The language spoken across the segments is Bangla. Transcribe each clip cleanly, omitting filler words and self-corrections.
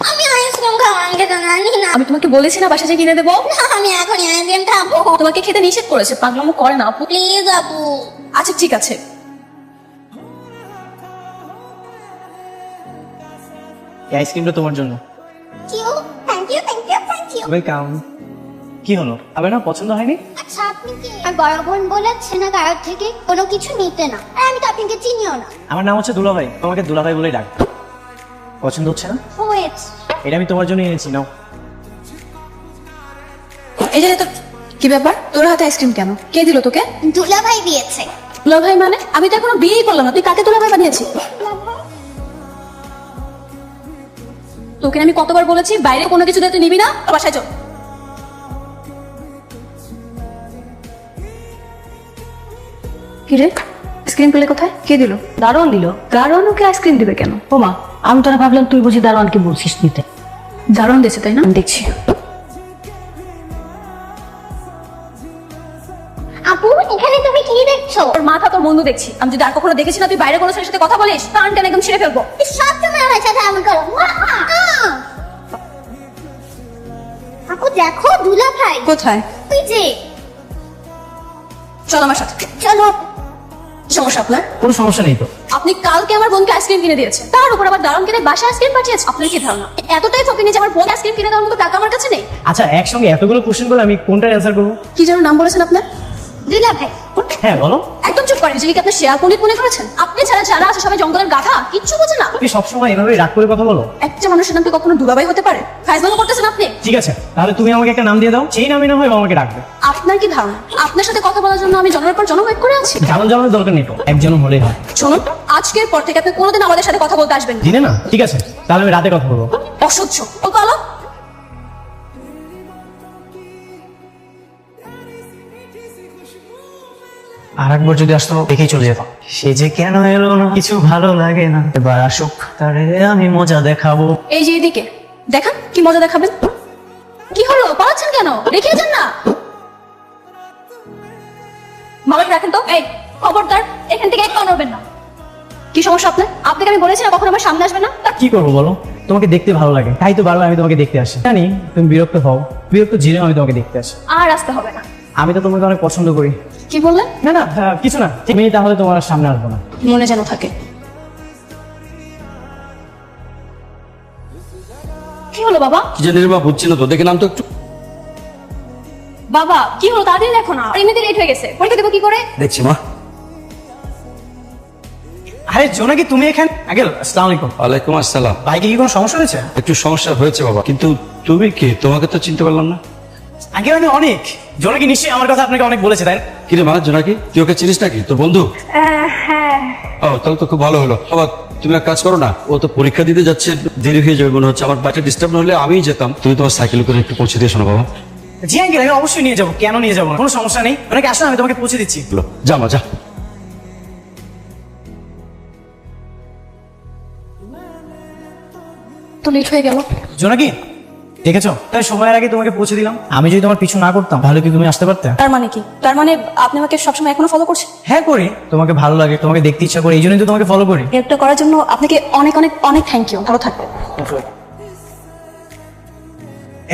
আমি আইসক্রিম খাবো, আমি খেতে জানি না। আমি তোমাকে বলেছি না বাসা যে কিনে দেবো। না, আমি এখনই আইসক্রিম খাবো। তোমাকে খেতে নিষেধ করেছে, পাগলামো করে না আপু। প্লিজ আপু। আচ্ছা ঠিক আছে। এই আইসক্রিমটা তোমার জন্য। Thank you, thank you, thank you. Welcome. কি হলো, আবার না পছন্দ হয়নি? আচ্ছা, আপনি কি আর বড় বোন বলেছে না কারোর থেকে কোনো কিছু নিতে না? আর আমি তো আপনাকে চিনিও না। আমার নাম হচ্ছে দুলাভাই, তোমাকে দুলাভাই বলেই ডাক। পছন্দ হচ্ছে না? ওয়েট, এটা আমি তোমার জন্য এনেছি, নাও। এই যে তোর কি ব্যাপার, তোর হাতে আইসক্রিম কেন? কে দিল তোকে? দুলাভাই দিয়েছে। দুলাভাই মানে? আমি তো এখনো বিয়েই করলাম না, তুই কাকে দুলাভাই বানিয়েছিস? তোকে আমি কতবার বলেছি বাইরে কোনো কিছু দিয়ে তুই নিবি না, বাসায় চল। কিরে, আইসক্রিম পেলে কোথায়? কে দিল? দারোয়ান দিল। দারোয়ান ওকে আইসক্রিম দিবে কেন? ও মা, আমি তোরা ভাবলাম তুই বুঝি দারোয়ানকে বলছিস নিতে। দারোয়ান দিয়েছে তাই না? আমি দেখছি। আপু, এখানে তুমি কি দেখছো? তোর মাথা তোর বন্ধু দেখছি। আমি যদি আর কখনো দেখেছি না তুই বাইরে কোনো ছেলের সাথে কথা বলিস, কান টেনে একদম ছিঁড়ে ফেলবো। সব সময় আমার সাথে এমন করো। আপু দেখো, দুলাভাই। কোথায়? তুই যে চল আমার সাথে। চলো। সমস্যা আপনার? কোনো সমস্যা নেই তো। আপনি কালকে আমার বোনকে আইসক্রিম কিনে দিয়েছে, তার উপর আবার দারুণ কিনে বাসায় আইসক্রিম পাঠিয়েছে। আপনার কি ধারণা এতটাই ফকিনি যে আমার বোন আইসক্রিম কিনে দেওয়ার মতো টাকা আমার কাছে নেই? আচ্ছা, একসঙ্গে এতগুলো কোশ্চেন বলে আমি কোনটার অ্যান্সার করবো? কি যেন নাম বলেছেন আপনার? দুলাভাই। হ্যাঁ বলো। একদম চুপ করেন। নিজেকে কি আপনি শেয়ার পণ্ডিত মনে করেছেন? আপনি ছাড়া যারা আছে সবাই জঙ্গলের গাধা, কিচ্ছু বোঝে না। তুমি সবসময় এভাবে রাগ করে কথা বলো। একটা মানুষের নাম কি কখনো দুলাভাই হতে পারে? ফাইজলামো করতেছেন আপনি। ঠিক আছে, তাহলে তুমি আমাকে একটা নাম দিয়ে দাও, সেই নামে না হয় আমাকে ডাকবে। আপনার কি ধারণা আপনার সাথে কথা বলার জন্য আমি জন্মের পর জন্ম ওয়েট করে আছি? জানার জানার দরকার নেই তো, একজন হলেই হয়। শুনুন, আজকের পর থেকে আপনি কোনোদিন আমাদের সাথে কথা বলতে আসবেন না। দিনে না? ঠিক আছে, তাহলে আমি রাতে কথা বলবো। অসহ্য। ও কালো। আর একবার যদি আসতো দেখেই চলে যেতাম। সে যে কেন এলো না, কিছু ভালো লাগে না, এবার আসুক, তারে আমি মজা দেখাবো। এই যে এদিকে দেখান, কি মজা দেখাবেন? কি হলো, পালাচ্ছেন কেন? রেখে যান না। মামা রাখেন তো। এই খবরদার, এখান থেকে এক পা নড়বেন না। কি সমস্যা আপনার? আপনাকে আমি বলেছি না কখনো আমার সামনে আসবে না। কি করবো বলো, তোমাকে দেখতে ভালো লাগে, তাই তো বারবার আমি তোমাকে দেখতে আসি। জানি তুমি বিরক্ত হও, বিরক্ত জেনেও আমি তোমাকে দেখতে আসি। আর আসতে হবে না। আমি তো তোমাকে অনেক পছন্দ করি। কি বললেন? না না, কিছু না। তুমি তাহলে তোমার আর সামনে আসবো না। মনে যেন থাকে। কি হলো বাবা? কি জানি রে মা, বুঝছি না তো, দেখে নাম তো একটু। বাবা কি হলো, তাড়াতাড়ি দেখো না, এমনিতে লেট হয়ে গেছে। পরীক্ষা দেবো কি করে? দেখছি মা। আরে জোনাকি, তুমি এখানে? আগে আসসালামু আলাইকুম। ওয়ালাইকুম আসসালাম। বাইকে কি কোনো সমস্যা হয়েছে? একটু সমস্যা হয়েছে বাবা, কিন্তু তুমি কি? তোমাকে তো চিনতে পারলাম না। আগে আমি অনেক। জোনাকি নিশ্চয়ই আমার কথা আপনাকে অনেক বলেছে, তাই না? কি রে মা, জোনাকি, তুই ওকে চিনিস নাকি? তোর বন্ধু? হ্যাঁ। ও, তাহলে তো খুব ভালো হলো। বাবা তুমি এক কাজ করো না, ও তো পরীক্ষা দিতে যাচ্ছে, দেরি হয়ে যাবে মনে হচ্ছে। আমার বাচ্চা ডিস্টার্ব না হলে আমিই যেতাম, তুমি তোমার সাইকেল করে একটু পৌঁছে দিয়ে শোনো বাবা। জি আঙ্কেল, আমি অবশ্যই নিয়ে যাবো। কেন নিয়ে যাবো না, কোনো সমস্যা নেই। অনেকে আসলে আমি তোমাকে পৌঁছে দিচ্ছি। বলো, যা মা যা। তো লেট হয়ে গেল। জোনাকি দেখেছো, তাই সময়ের আগে তোমাকে পৌঁছে দিলাম। আমি যদি তোমার পিছু না করতাম তাহলে কি তুমি আসতে পারতে? তার মানে কি? তার মানে আপনি আমাকে সবসময় এখনো ফলো করছেন? হ্যাঁ করি, তোমাকে ভালো লাগে, তোমাকে দেখতে ইচ্ছা করে, এই জন্যই তো তোমাকে ফলো করি। হেল্পটা করার জন্য আপনাকে অনেক অনেক অনেক থ্যাংক ইউ। ভালো থাকবেন।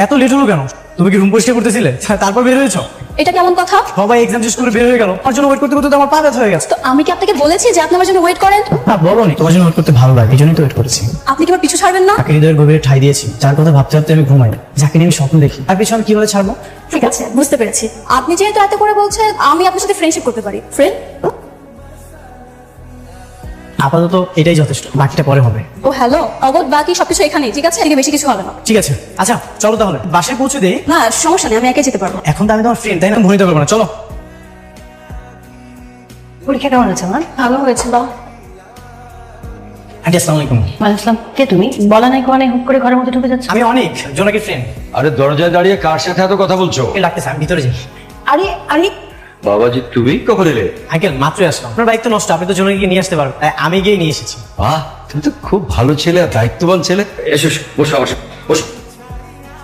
এত লেট হলো কেন? তুমি কি রুম পরিষ্কার করতেছিলে, তারপর বের হয়েছো? এটা কেমন কথা? সবাই এক্সাম শেষ করে বের হয়ে গেল, আমার জন্য ওয়েট করতে করতে তো আমার পা ব্যথা হয়ে গেছে। তো আমি কি আপনাকে বলেছি যে আপনি আমার জন্য ওয়েট করেন? না বলোনি, তোমার জন্য ওয়েট করতে ভালো লাগে, এই জন্যই তো ওয়েট করেছি। আপনি কি আমার পিছু ছাড়বেন না? তাকে হৃদয়ের গভীরে ঠাই দিয়েছি, যার কথা ভাবতে ভাবতে আমি ঘুমাই, যাকে নিয়ে আমি স্বপ্ন দেখি, তার পিছনে কিভাবে ছাড়বো? ঠিক আছে, বুঝতে পেরেছি। আপনি যেহেতু এত করে বলছেন, আমি আপনার সাথে ফ্রেন্ডশিপ করতে পারি। ফ্রেন্ড? আপাতত এটাই যথেষ্ট, বাকিটা পরে হবে। ও হ্যালো, অবধ বাকি সবকিছু এখানেই, ঠিক আছে? এদিকে বেশি কিছু হবে না। ঠিক আছে, আচ্ছা চলো তাহলে বাসায় পৌঁছে দেই। না সমস্যা নেই, আমি একাই যেতে পারবো। এখন তো আমি তোমার ফ্রেন্ড, তাই না? ভনিতে পারবো না, চলো। পরীক্ষা কেমন আছে আমার? ভালো হয়েছিল। আন্টি আসসালামু আলাইকুম। ওয়ালাইকুম। কে তুমি? বলা নাই কোয়া নাই, হুট করে ঘরের মধ্যে ঢুকে যাচ্ছে। আমি অনেক, জোনাকির ফ্রেন্ড। আরে দরজায় দাঁড়িয়ে কার সাথে এত কথা বলছো? ডাকতেছে, আমি ভিতরে যাই। আরে আরে, বাবাজি তুমি কখন এলে? আঙ্কেল মাত্রই আসলাম। আপনার বাইক তো নষ্ট, আপনি তো জোনাকিকে নিয়ে আসতে পারবেন, তাই আমি গিয়ে নিয়ে এসেছি। বাহ, তুমি তো খুব ভালো ছেলে, দায়িত্ববান ছেলে। এসো এসো, বসো বসো বসো।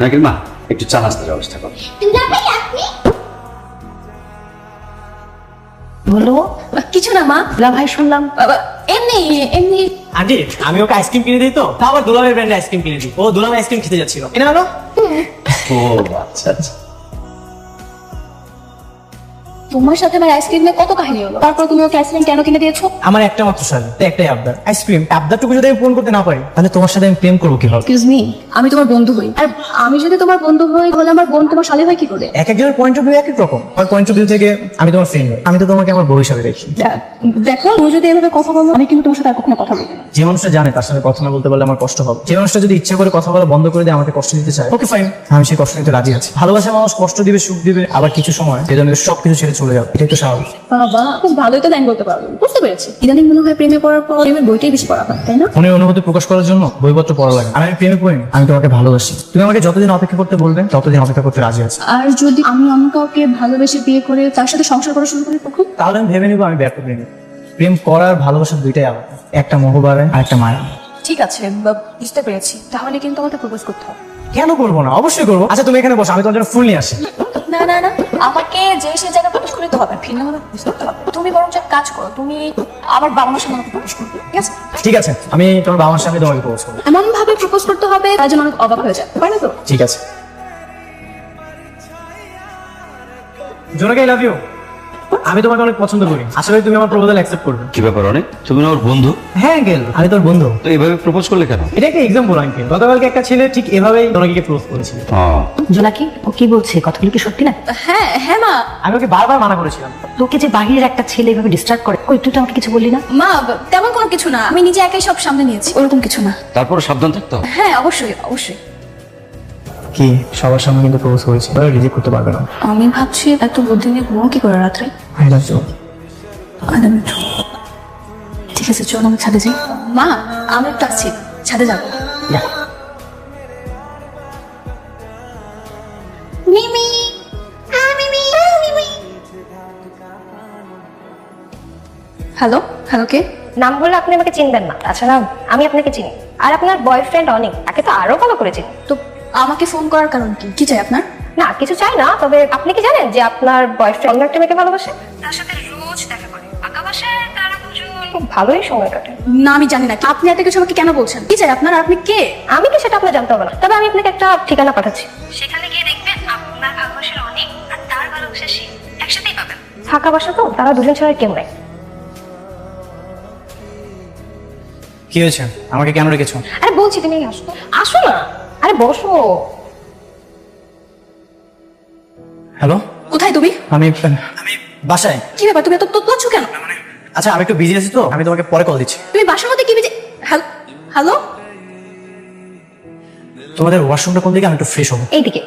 নাকি মা, একটু চা নাস্তার ব্যবস্থা করো। দুলাভাই আপনি? বলো। কিছু না মা। দুলা ভাই শুনলাম। এমনি এমনি। আন্টি আমি ওকে আইসক্রিম কিনে দিই তো তা আবার দুলামের ব্র্যান্ডে আইসক্রিম কিনে দিই ও দুলাম আইসক্রিম খেতে যাচ্ছিল কিনা হলো ও আচ্ছা আচ্ছা। তোমার সাথে আমার আইসক্রিম নিয়ে কত কাহিনী হলো, তারপর তুমি ওকে আইসক্রিম কেন কিনে দিয়েছো? আমার একটা মাত্র শাড়ি একটাই আবদার আইসক্রিম আবদারটুকু যদি আমি পূরণ করতে না পারি তাহলে তোমার সাথে আমি প্রেম করবো কিভাবে? এক্সকিউজ মি, আমি তোমার বন্ধু হই, আর আমি যদি তোমার বন্ধু হই তাহলে আমার বোন তোমার শালী হয় কি করে? এক একজনের পয়েন্ট অফ ভিউ এক এক রকম আমার পয়েন্ট অফ ভিউ থেকে আমি তোমার ফ্রেন্ড হই আমি তো তোমাকে আমার বউ হিসাবে দেখি দেখো তুমি যদি এভাবে কথা বলো আমি কিন্তু তোমার সাথে আর কখনো কথা বলবো না। যে মানুষটা জানে তার সাথে কথা না বলতে পারলে আমার কষ্ট হবে যে মানুষটা যদি ইচ্ছা করে কথা বলা বন্ধ করে দিয়ে আমাকে কষ্ট দিতে চায় ওকে ফাইন আমি সেই কষ্ট নিতে রাজি আছি ভালোবাসা মানুষ কষ্ট দিবে সুখ দিবে আবার কিছু সময় সেজন্য সবকিছু ছেড়ে চলে যাবে এটাই তো স্বাভাবিক বাবা খুব ভালোই তো লাইন বলতে পারবো, বুঝতে পেরেছি। ইদানিং মনে হয় প্রেমে পড়ার পর প্রেমের বইটাই বেশি পড়া হয়, তাই না? মনের অনুভূতি প্রকাশ করার জন্য বইপত্র পড়া লাগে আর আমি প্রেমে পড়িনি আমি তোমাকে ভালোবাসি তুমি আমাকে যতদিন অপেক্ষা করতে বলবে ততদিন অপেক্ষা করতে রাজি আছি আর যদি আমি অন্য কাউকে ভালোবেসে বিয়ে করে তার সাথে সংসার করা শুরু করি তখন? তাহলে আমি ভেবে নিবো আমি ব্যর্থ প্রেমী প্রেম করার ভালোবাসা দুইটাই আলাদা একটা মোহ বাড়ে আর একটা মায়া ঠিক আছে, বুঝতে পেরেছি। তাহলে কিন্তু আমাকে প্রপোজ করতে হবে। কেন করবো না অবশ্যই করবো আচ্ছা তুমি এখানে বসো আমি তোমার জন্য ফুল নিয়ে আসি না না না, আমাকে যে সে জায়গায় প্রপোজ করতে হবে, ভিন্ন ভাবে প্রপোজ করতে হবে। তুমি বরং এক কাজ করো, তুমি আমার বাবা মার সামনে প্রপোজ করবে, ঠিক আছে? ঠিক আছে আমি তোমার বাবার সামনে তোমাকে প্রপোজ করবো এমন ভাবে প্রপোজ করতে হবে তার জন্য অনেক অবাক হয়ে যায়, পারে না তো? ঠিক আছে জোনাকি আই লাভ ইউ আমি তোমাকে অনেক পছন্দ করি আশা করি তুমি আমার প্রপোজাল অ্যাকসেপ্ট করবে কি ব্যাপার অনেক, তুমি না ওর বন্ধু? হ্যাঁ আঙ্কেল আমি তোর বন্ধু তো এভাবে প্রপোজ করলে কেন? এটা একটা এক্সাম্পল আঙ্কেল গতকালকে একটা ছেলে ঠিক এভাবেই জোনাকিকে প্রপোজ করেছিল জোনাকি ও কি বলছে কথাগুলো কি সত্যি না? হ্যাঁ হ্যাঁ মা। আমি ওকে বারবার মানা করেছিলাম তোকে যে বাহিরের একটা ছেলে এভাবে ডিস্টার্ব করে কই তুই তো আমাকে কিছু বললি না? মা তেমন কোনো কিছু না, আমি নিজে একাই সব সামনে নিয়েছি, ওরকম কিছু না। তারপর সাবধান থাকতে হবে। হ্যাঁ অবশ্যই অবশ্যই। কি সবার সামনে কিন্তু প্রপোজ করেছি রিজেক্ট করতে পারবে না আমি ভাবছি এত বুদ্ধি নিয়ে ঘুমো কি করে রাত্রে। আই লাভ ইউ ঠিক আছে চল আমি ছাদে যাই। মা আমি একটু আসছি, ছাদে যাবো। মিমি মিমি মিমি হ্যালো হ্যালো, কে? নাম বললে আপনি আমাকে চিনবেন না, তাছাড়া আমি আপনাকে চিনি। আর আপনার বয়ফ্রেন্ড অনেক, তাকে তো আরো ভালো করে চিনি। তো আমাকে ফোন করার কারণ কি? কি চাই আপনার? না কিছু চাই না, তবে আপনি কি জানেন যে আপনার বয়ফ্রেন্ড অন্য একটা মেয়েকে ভালোবাসে? তার সাথে রোজ দেখা করে, আঁকা বাসায় তারা দুজন খুব ভালোই সময় কাটে। না আমি জানি না, আপনি এত কিছু আমাকে কেন বলছেন? কি চাই আপনার? আপনি কে? আমি কি সেটা আপনার জানতে হবে না, তবে আমি আপনাকে একটা ঠিকানা পাঠাচ্ছি, সেখানে গিয়ে দেখবেন আপনার ভালোবাসার অনেক আর তার ভালোবাসা সে একসাথেই পাবেন। ফাঁকা বাসা তো, তারা দুজন ছাড়া আর কেউ নাই। কি হয়েছে আমাকে কেন রেখেছো আরে বলছি তুমি আসো, আসো না, আরে বসো। হ্যালো কোথায় তুমি? আমি বাসায় কি ব্যাপার, তুমি এত তোতলাচ্ছ কেন? আচ্ছা আমি একটু বিজি আছি তো আমি তোমাকে পরে কল দিচ্ছি তুমি বাসার মধ্যে কি বিজে? হ্যালো হ্যালো, তোমাদের ওয়াশরুমটা কোন দিকে আমি একটু ফ্রেশ হবো এইদিকে।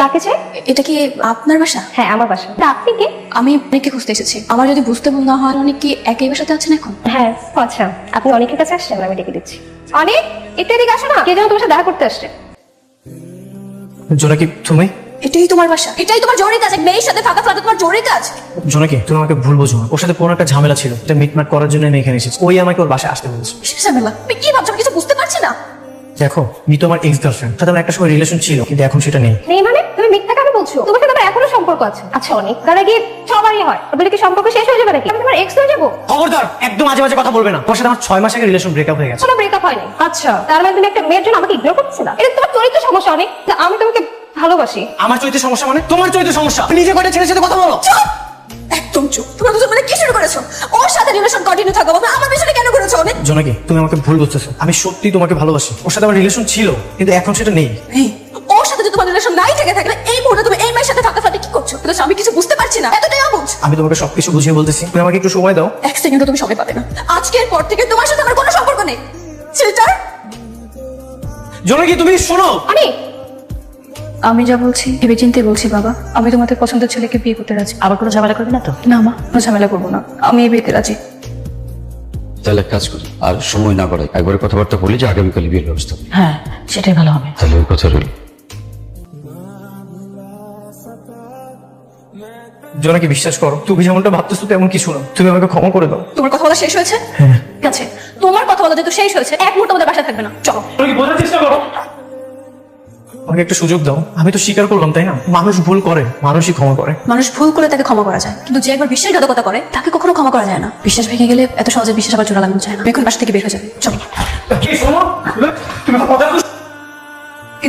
কাকে চাই? এটা কি আপনার বাসা? হ্যাঁ আমার বাসা। তা আপনি কে? আমি অনেককে খুঁজতে এসেছি, আমার যদি বুঝতে ভুল না হয় অনেক কি একই বাসাতে আছেন এখন? হ্যাঁ আচ্ছা, আপনি অনেকের কাছে আসছেন, আমি ডেকে দিচ্ছি। অনেক একটু এদিকে আসো না, কে যেন তোমার সাথে দেখা করতে আসছে। জোনাকি তুমি এটাই তোমার বাসা? এটাই তোমার জরুরি কাজ? এক মেয়ের সাথে ফাঁকা ফ্ল্যাটে তোমার জরুরি কাজ? জোনাকি তুমি আমাকে ভুল বোঝো না। ওর সাথে কোনো একটা ঝামেলা ছিল, এটা মিটমাট করার জন্য আমি এখানে এসেছি। ওই আমাকে ওর বাসায় আসতে বলেছে। কিসের ঝামেলা? তুমি কি ভাবছো? আমি কিছু বুঝতে পারছি না। দেখো মিতো আমার এক্স গার্লফ্রেন্ড, সাথে আমার একটা সময় রিলেশন ছিল কিন্তু এখন সেটা নেই। নেই মানে? তুমি মিথ্যা কেন বলছো? তোমার সাথে আমার এখনো সম্পর্ক আছে। আচ্ছা অনেক তার আগে সবারই হয়, বলে কি সম্পর্ক শেষ হয়ে যাবে নাকি? আমি তোমার এক্স হয়ে যাবো? খবরদার একদম মাঝে মাঝে কথা বলবে না। ওর সাথে আমার 6 মাস আগে রিলেশন ব্রেকআপ হয়ে গেছে। কোনো ব্রেকআপ হয়নি। আচ্ছা তার মানে তুমি একটা মেয়ের জন্য আমাকে ইগনোর করতেছিলা? এটা তোমার চরিত্র সমস্যা অনেক। তা আমি তোমাকে ভালোবাসি। আমার চরিত্রের সমস্যা মানে? তোমার চরিত্রের সমস্যা। তুমি নিজে কয়টা ছেলের সাথে কথা বলো? চুপ! একদম চুপ। তোমরা দুজন মানে কি শুরু করেছো? ওর সাথে রিলেশন কন্টিনিউ থাকো, আমার পিছনে কেন করেছো অনেক? জোনাকি তুমি আমাকে ভুল বুঝতেছো। আমি সত্যি তোমাকে ভালোবাসি। ওর সাথে আমার রিলেশন ছিল কিন্তু এখন সেটা নেই। এই, ওর সাথে যদি তোমার রিলেশন নাই থেকে থাকলে এই মুহূর্তে তুমি এই মেয়ের সাথে ফাঁকা ফ্ল্যাটে কি করছো? কিন্তু আমি কিছু বুঝতে পারছি না, এতটাই অবুঝ। আমি তোমাকে সবকিছু বুঝিয়ে বলতেছি, তুমি আমাকে একটু সময় দাও। এক সেকেন্ডও তুমি সময় পাবে না। আজকের পর থেকে তোমার সাথে আমার কোনো সম্পর্ক নেই। চিটার! জোনাকি তুমি শোনো। অনেক আমি যা বলছি ভেবে চিন্তে বলছি বাবা। আমি তোমাদের পছন্দের ছেলেকে বিয়ে করতে রাজি। আবার কোনো ঝামেলা করবি না তো? না মা, কোনো ঝামেলা করবো না, আমি এই বিয়েতে রাজি। তাহলে এক কাজ করি, আর সময় না করে একবারে কথাবার্তা বলি যে আগামীকাল বিয়ের ব্যবস্থা করি। হ্যাঁ সেটাই ভালো হবে। তাহলে ওই কথা রইল। জোনাকি বিশ্বাস করো, তুমি যেমনটা ভাবতেছো তেমন কিছু না। তুমি আমাকে ক্ষমা করে দাও। তোমার কথা বলা শেষ হয়েছে? ঠিক আছে, তোমার কথা বলা যেহেতু শেষ হয়েছে, এক মুহূর্ত আমাদের বাসায় থাকবে না, চলো। জোনাকি বোঝার চেষ্টা করো। আমাকে একটা সুযোগ দাও, আমি তো স্বীকার করলাম তাই না? মানুষ ভুল করে, মানুষই ক্ষমা করে। মানুষ ভুল করে তাকে ক্ষমা করা যায়, কিন্তু যে একবার বিশ্বাসঘাতকতা করে তাকে কখনো ক্ষমা করা যায় না। বিশ্বাস ভেঙে গেলে এত সহজে বিশ্বাস আবার জোড়া লাগানো যায় না। এখন বাসা থেকে বের হয়ে যাবে, চলো।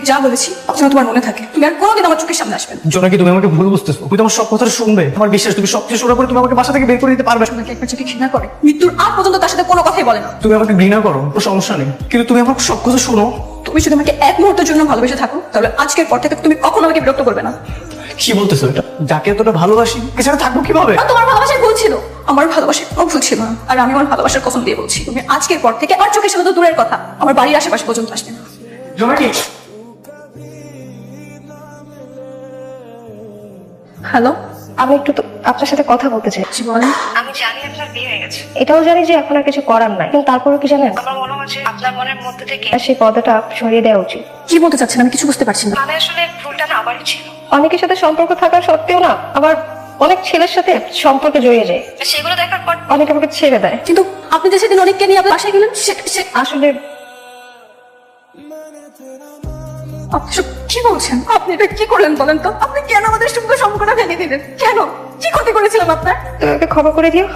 যা বলেছি আপনার তোমার মনে থাকে, তুমি আর কোনোদিন আমার চোখের সামনে আসবে না। জোনাকি, তুমি আমাকে ভুল বুঝতেছো। তুমি তো আমার সব কথা শুনবে, আমার বিশ্বাস তুমি সবকিছু শোনার পরে তুমি আমাকে বাসা থেকে বের করে দিতে পারবে। তোমাকে একবার চোখে ঘৃণা করে, মৃত্যুর আগ পর্যন্ত তার সাথে কোনো কথাই বলে না। তুমি আমাকে ঘৃণা করো, কোনো সমস্যা নেই, কিন্তু তুমি আমার সব কথা শোনো। তুমি যদি আমাকে এক মুহূর্তের জন্য ভালোবেসে থাকো, তাহলে আজকের পর থেকে তুমি কখনো আমাকে বিরক্ত করবে না। কি বলতেছো এটা? যাকে এতটা ভালোবাসি এছাড়া থাকবো কিভাবে? আর তোমার ভালোবাসার ভুল ছিল, আমার ভালোবাসার কোনো ভুল ছিল না। আর আমি আমার ভালোবাসার কসম দিয়ে বলছি, তুমি আজকের পর থেকে আমার চোখের সামনে তো দূরের কথা, আমার বাড়ির আশেপাশে পর্যন্ত আসবে না। জোনাকি, হ্যালো, আমি একটু আপনার সাথে কথা বলতে চাই। বলেন। আমি জানি আপনার বিয়ে হয়ে গেছে, এটাও জানি যে এখন আর কিছু করার নাই, কিন্তু তারপরেও কি জানেন, আমার মনে হচ্ছে আপনার মনের মধ্যে থেকে সেই পর্দাটা সরিয়ে দেওয়া উচিত। কি বলতে চাচ্ছেন আমি কিছু বুঝতে পারছি না। মানে আসলে ভুলটা না আবারই ছিল। অনেকের সাথে সম্পর্ক থাকা সত্ত্বেও না আবার অনেক ছেলের সাথে সম্পর্কে জড়িয়ে যায়, সেগুলো দেখার পর অনেকে আমাকে ছেড়ে দেয়। কিন্তু আপনি যে সেদিন অনেককে নিয়ে আপনার বাসায় গেলেন, আসলে আপনি সব কি বলছেন? আপনি এটা কি করলেন বলেন তো? আপনি কেন আমাদের সুন্দর সম্পর্কটা ভেঙে দিলেন? কেন? কি ক্ষতি করেছিলাম আপনার? তুমি আমাকে ক্ষমা করে দিও।